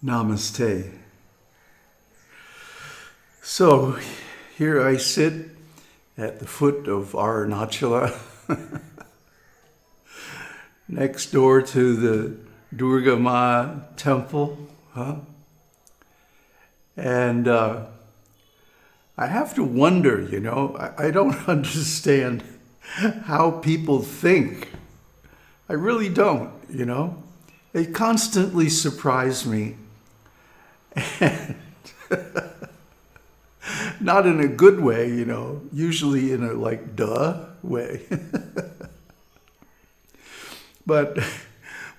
Namaste. So here I sit at the foot of Arunachala, next door to the Durga Ma temple. And I have to wonder, I don't understand how people think. I really don't, They constantly surprise me. And not in a good way, usually in a duh way. But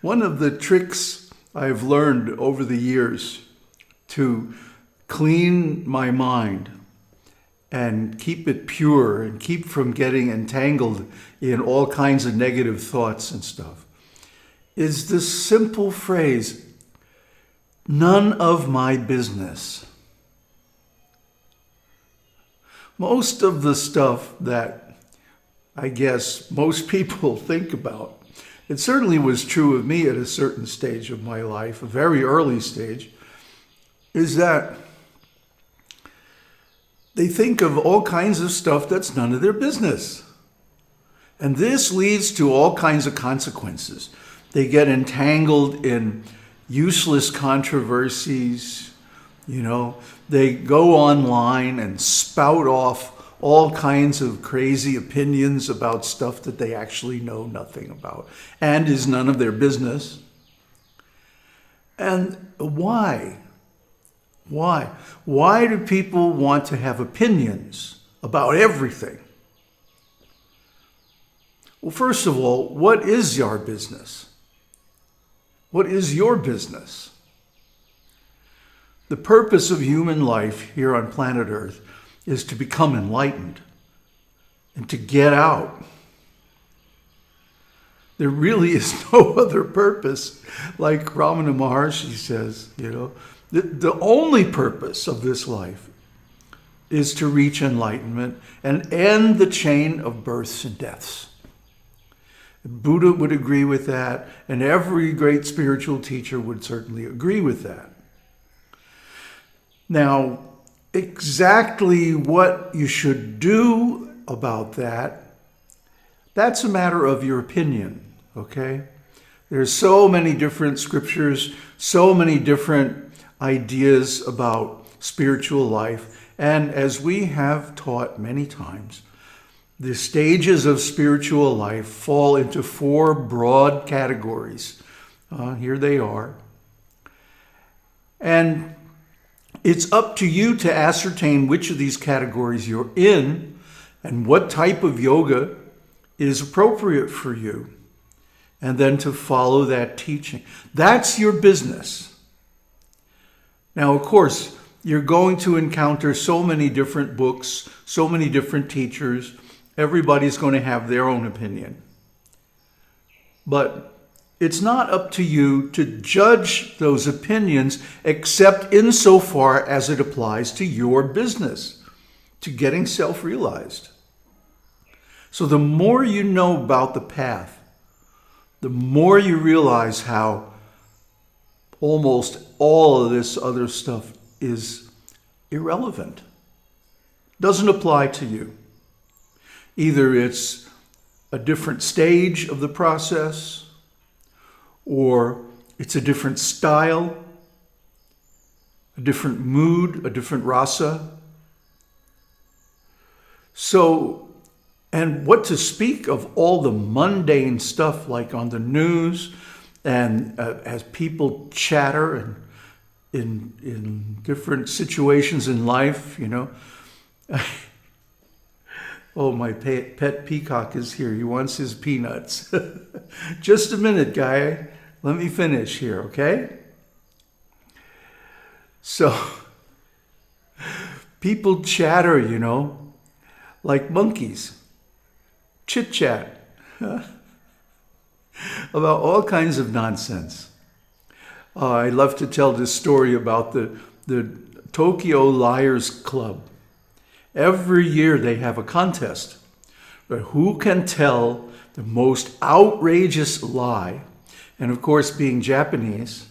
one of the tricks I've learned over the years to clean my mind and keep it pure and keep from getting entangled in all kinds of negative thoughts and stuff is this simple phrase, none of my business. Most of the stuff that I guess most people think about, it certainly was true of me at a certain stage of my life, a very early stage, is that they think of all kinds of stuff that's none of their business. And this leads to all kinds of consequences. They get entangled in useless controversies, They go online and spout off all kinds of crazy opinions about stuff that they actually know nothing about and is none of their business. And why? Why? Why do people want to have opinions about everything? Well, first of all, what is our business? What is your business? The purpose of human life here on planet Earth is to become enlightened and to get out. There really is no other purpose, like Ramana Maharshi says, The only purpose of this life is to reach enlightenment and end the chain of births and deaths. Buddha would agree with that, and every great spiritual teacher would certainly agree with that. Now, exactly what you should do about that, that's a matter of your opinion, okay? There's so many different scriptures, so many different ideas about spiritual life, and as we have taught many times, the stages of spiritual life fall into 4 broad categories. Here they are. And it's up to you to ascertain which of these categories you're in and what type of yoga is appropriate for you, and then to follow that teaching. That's your business. Now, of course, you're going to encounter so many different books, so many different teachers. Everybody's going to have their own opinion. But it's not up to you to judge those opinions except insofar as it applies to your business, to getting self-realized. So the more you know about the path, the more you realize how almost all of this other stuff is irrelevant. Doesn't apply to you. Either it's a different stage of the process, or it's a different style, a different mood, a different rasa. So, and what to speak of all the mundane stuff like on the news and as people chatter and in different situations in life, Oh, my pet peacock is here. He wants his peanuts. Just a minute, guy. Let me finish here, okay? So, people chatter, like monkeys. Chit-chat about all kinds of nonsense. I love to tell this story about the Tokyo Liars Club. Every year they have a contest. But who can tell the most outrageous lie? And of course, being Japanese,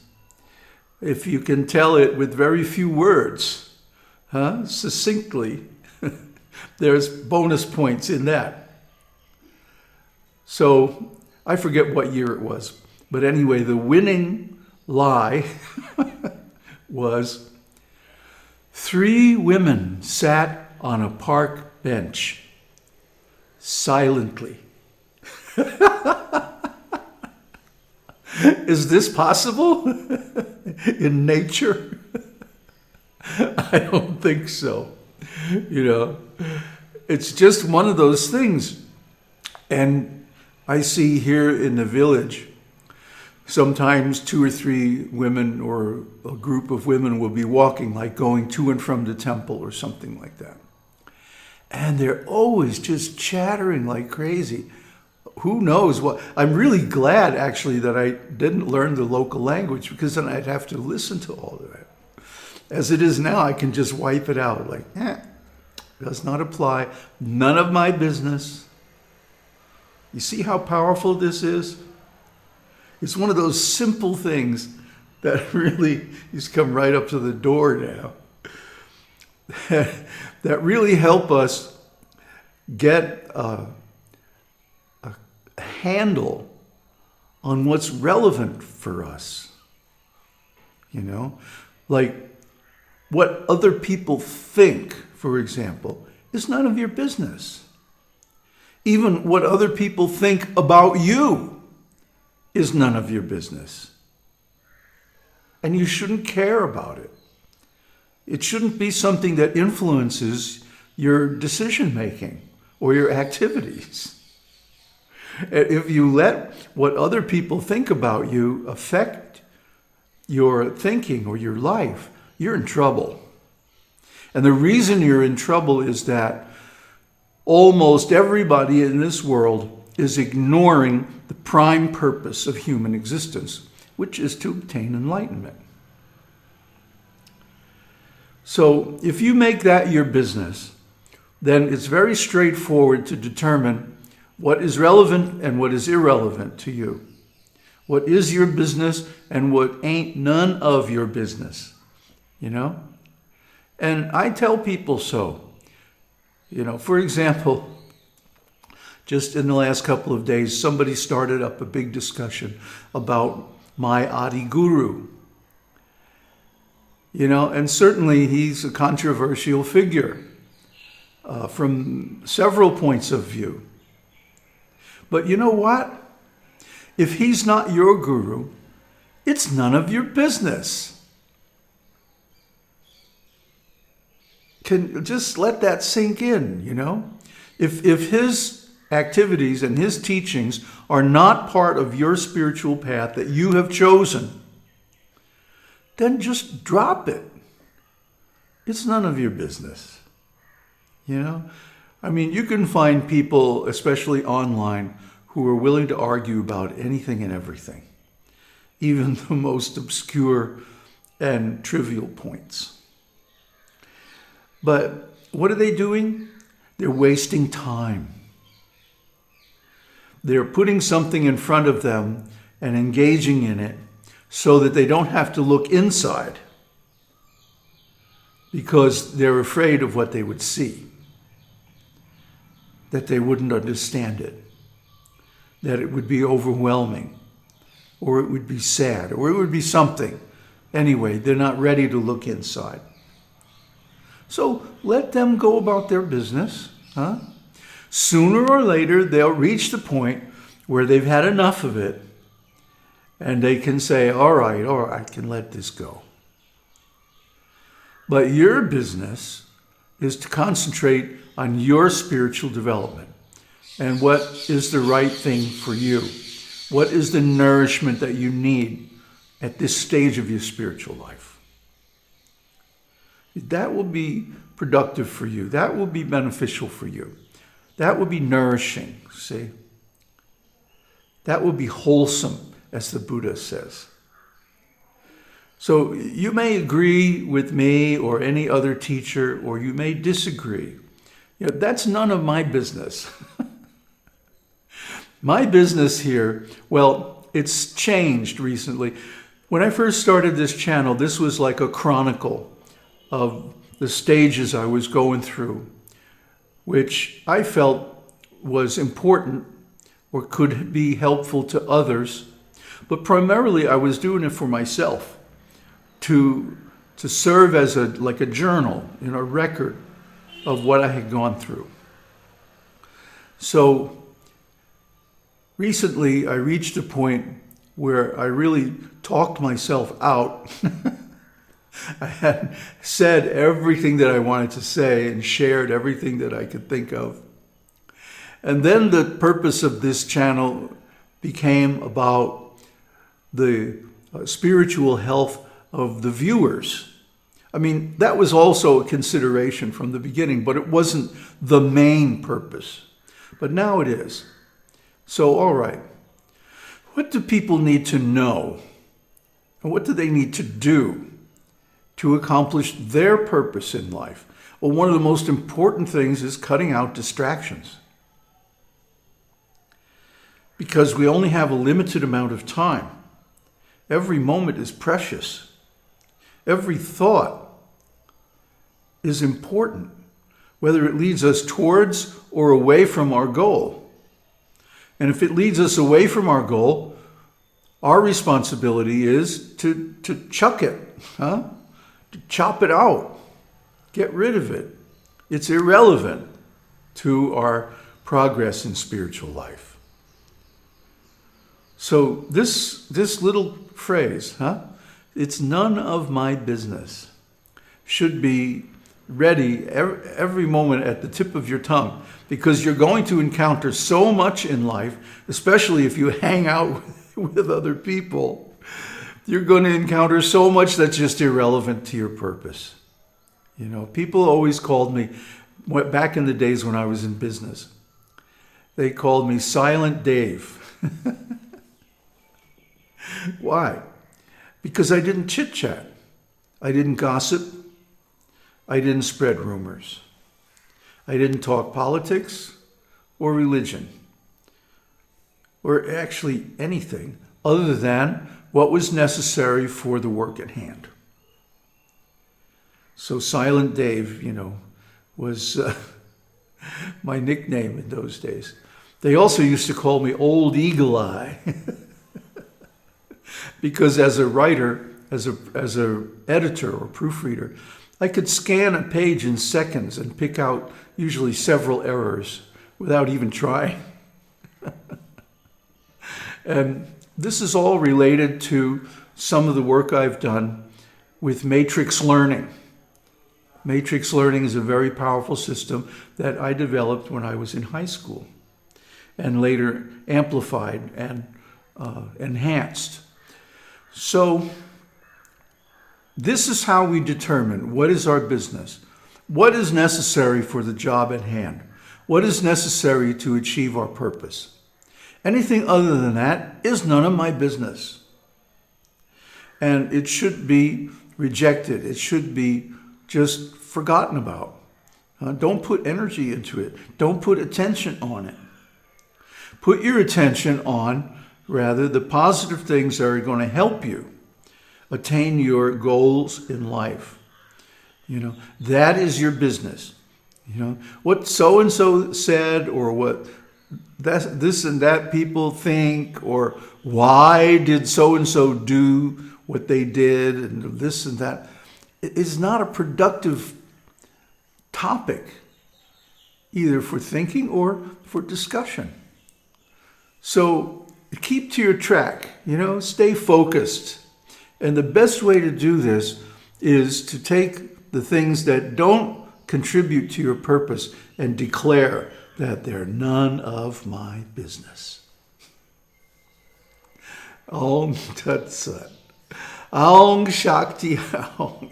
if you can tell it with very few words, succinctly, there's bonus points in that. So I forget what year it was, but anyway, the winning lie was 3 women sat on a park bench silently. Is this possible in nature? I don't think so. It's just one of those things. And I see here in the village, sometimes 2 or 3 women or a group of women will be walking, like going to and from the temple or something like that. And they're always just chattering like crazy. Who knows what? I'm really glad, actually, that I didn't learn the local language, because then I'd have to listen to all of that. As it is now, I can just wipe it out. Like, does not apply. None of my business. You see how powerful this is? It's one of those simple things that really just come right up to the door now. That really help us get a handle on what's relevant for us. Like what other people think, for example, is none of your business. Even what other people think about you is none of your business. And you shouldn't care about it. It shouldn't be something that influences your decision making or your activities. If you let what other people think about you affect your thinking or your life, you're in trouble. And the reason you're in trouble is that almost everybody in this world is ignoring the prime purpose of human existence, which is to obtain enlightenment. So if you make that your business, then it's very straightforward to determine what is relevant and what is irrelevant to you. What is your business and what ain't none of your business, And I tell people so. For example, just in the last couple of days, somebody started up a big discussion about my Adi Guru. And certainly he's a controversial figure from several points of view. But you know what? If he's not your guru, it's none of your business. Can just let that sink in, If his activities and his teachings are not part of your spiritual path that you have chosen, then just drop it. It's none of your business. You can find people, especially online, who are willing to argue about anything and everything, even the most obscure and trivial points. But what are they doing? They're wasting time. They're putting something in front of them and engaging in it so that they don't have to look inside, because they're afraid of what they would see, that they wouldn't understand it, that it would be overwhelming, or it would be sad, or it would be something. Anyway, they're not ready to look inside. So let them go about their business. Sooner or later, they'll reach the point where they've had enough of it, and they can say, all right, I can let this go. But your business is to concentrate on your spiritual development and what is the right thing for you. What is the nourishment that you need at this stage of your spiritual life? That will be productive for you. That will be beneficial for you. That will be nourishing, see? That will be wholesome, as the Buddha says. So you may agree with me or any other teacher, or you may disagree. That's none of my business. My business here, well, it's changed recently. When I first started this channel, this was like a chronicle of the stages I was going through, which I felt was important or could be helpful to others. But primarily I was doing it for myself, to serve as like a journal, a record of what I had gone through. So recently I reached a point where I really talked myself out. I had said everything that I wanted to say and shared everything that I could think of. And then the purpose of this channel became about the spiritual health of the viewers. I mean, that was also a consideration from the beginning, but it wasn't the main purpose. But now it is. So, all right. What do people need to know? And what do they need to do to accomplish their purpose in life? Well, one of the most important things is cutting out distractions. Because we only have a limited amount of time. Every moment is precious. Every thought is important, whether it leads us towards or away from our goal. And if it leads us away from our goal, our responsibility is to chuck it, to chop it out, get rid of it. It's irrelevant to our progress in spiritual life. So this little phrase, it's none of my business, should be ready every moment at the tip of your tongue, because you're going to encounter so much in life, especially if you hang out with other people. You're going to encounter so much that's just irrelevant to your purpose. People always called me, back in the days when I was in business, they called me Silent Dave. Why? Because I didn't chit-chat. I didn't gossip. I didn't spread rumors. I didn't talk politics or religion, or actually anything other than what was necessary for the work at hand. So Silent Dave, was my nickname in those days. They also used to call me Old Eagle Eye. Because as a writer, as a editor or proofreader, I could scan a page in seconds and pick out usually several errors without even trying. And this is all related to some of the work I've done with matrix learning. Matrix learning is a very powerful system that I developed when I was in high school and later amplified and enhanced. So this is how we determine what is our business, what is necessary for the job at hand, what is necessary to achieve our purpose. Anything other than that is none of my business. And it should be rejected. It should be just forgotten about. Don't put energy into it. Don't put attention on it. Put your attention on, rather, the positive things that are going to help you attain your goals in life. That is your business. What so-and-so said, or what this and that people think, or why did so-and-so do what they did, and this and that, is not a productive topic, either for thinking or for discussion. So keep to your track, stay focused. And the best way to do this is to take the things that don't contribute to your purpose and declare that they're none of my business. Om Tat Sat. Aung Shakti Aung.